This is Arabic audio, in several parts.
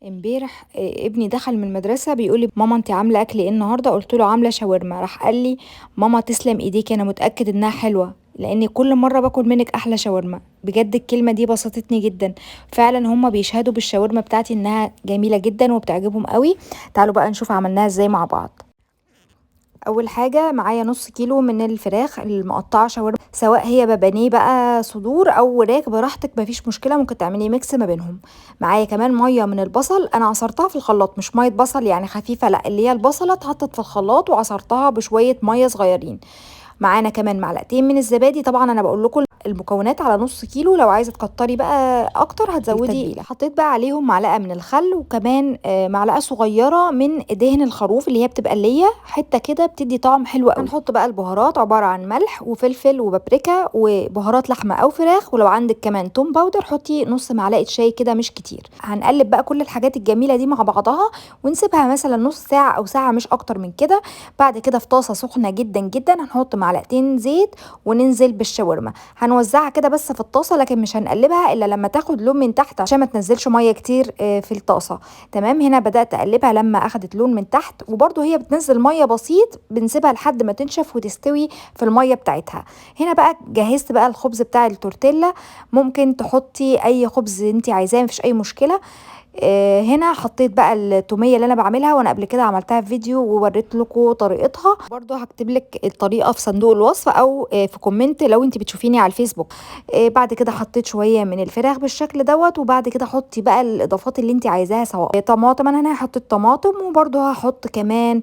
امبارح ابني دخل من المدرسة بيقول لي ماما انت عاملة اكل ايه النهاردة؟ قلت له عاملة شاورما. راح قال لي ماما تسلم ايديك، انا متأكد انها حلوة لاني كل مرة باكل منك احلى شاورما. بجد الكلمة دي بسطتني جدا. فعلا هما بيشهدوا بالشاورما بتاعتي انها جميلة جدا وبتعجبهم قوي. تعالوا بقى نشوف عملناها ازاي مع بعض. اول حاجه معايا نص كيلو من الفراخ المقطعه شاورما، سواء هي ببانيه بقى صدور او وراك براحتك، مفيش مشكله، ممكن تعملي ميكس ما بينهم. معايا كمان ميه من البصل، انا عصرتها في الخلاط، مش ميه بصل يعني خفيفه، لا اللي هي البصله اتحطت في الخلاط وعصرتها بشويه ميه صغيرين. معانا كمان معلقتين من الزبادي. طبعا انا بقول لكم المكونات على نص كيلو، لو عايزه تكتري بقى اكتر هتزودي التتبيله. حطيت بقى عليهم معلقه من الخل، وكمان معلقه صغيره من دهن الخروف اللي هي بتبقى اللي حته كده بتدي طعم حلو قوي. هنحط بقى البهارات عباره عن ملح وفلفل وبابريكا وبهارات لحمه او فراخ، ولو عندك كمان توم باودر حطي نص معلقه شاي كده مش كتير. هنقلب بقى كل الحاجات الجميله دي مع بعضها ونسيبها مثلا نص ساعه او ساعه مش اكتر من كده. بعد كده في طاسه سخنه جدا جدا هنحط معلقتين زيت وننزل بالشاورما. هنوزعها كده بس في الطاسه، لكن مش هنقلبها الا لما تاخد لون من تحت عشان ما تنزلش ميه كتير في الطاسه. تمام، هنا بدات اقلبها لما اخدت لون من تحت، وبرده هي بتنزل ميه بسيط، بنسيبها لحد ما تنشف وتستوي في الميه بتاعتها. هنا بقى جهزت بقى الخبز بتاع التورتيلا، ممكن تحطي اي خبز انت عايزاه مفيش اي مشكله. هنا حطيت بقى التوميه اللي انا بعملها، وانا قبل كده عملتها في فيديو ووريت لكم طريقتها، برضو هكتب لك الطريقه في صندوق الوصف او في كومنت لو انت بتشوفيني على الفيسبوك. بعد كده حطيت شويه من الفراخ بالشكل دوت، وبعد كده حطي بقى الاضافات اللي انت عايزاها، سواء طماطم، انا هنا حطيت طماطم، وبرضو هحط كمان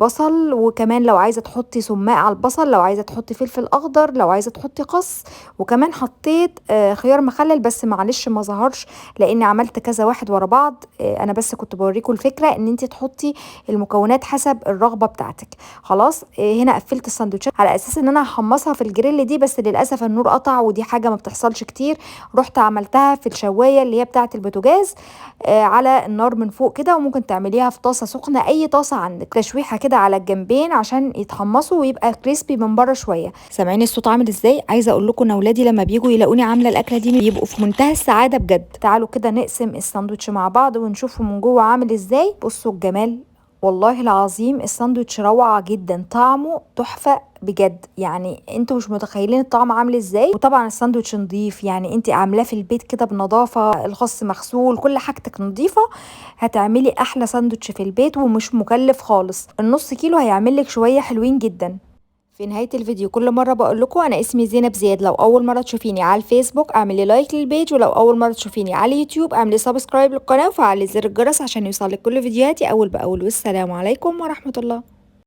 بصل، وكمان لو عايزه تحطي سماق على البصل، لو عايزه تحطي فلفل اخضر، لو عايزه تحطي خس، وكمان حطيت خيار مخلل، بس معلش ما ظهرش لاني عملت كذا واحد ورا بعض. انا بس كنت بوريكم الفكره ان انت تحطي المكونات حسب الرغبه بتاعتك. خلاص هنا قفلت الساندوتشات على اساس ان انا هحمصها في الجريل دي، بس للاسف النور قطع ودي حاجه ما بتحصلش كتير. رحت عملتها في الشوايه اللي هي بتاعه البوتاجاز على النار من فوق كده، وممكن تعمليها في طاسه سخنه، اي طاسه عندك، تشويحه كده على الجنبين عشان يتحمصوا ويبقى كريسبي من بره شويه. سامعين الصوت عامل ازاي؟ عايزه اقول لكم ان اولادي لما بيجوا يلاقوني عامله الاكله دي بيبقوا في منتهى السعاده بجد. تعالوا كده نقسم الساندوتش مع بعض ونشوفه من جوه عامل ازاي. بصوا الجمال، والله العظيم الساندوتش روعه جدا، طعمه تحفه بجد، يعني انتوا مش متخيلين الطعم عامل ازاي. وطبعا الساندوتش نضيف، يعني انت عاملاه في البيت كده بنظافه، الخس مغسول، كل حاجتك نظيفه، هتعملي احلى ساندوتش في البيت ومش مكلف خالص. النص كيلو هيعمل لك شويه حلوين جدا. في نهاية الفيديو كل مرة بقول لكم أنا اسمي زينب زياد، لو أول مرة تشوفيني على الفيسبوك اعملي لايك للبيج، ولو أول مرة تشوفيني على اليوتيوب اعملي سبسكرايب للقناة وفعلي زر الجرس عشان يوصلك كل فيديوهاتي أول بأول. والسلام عليكم ورحمة الله.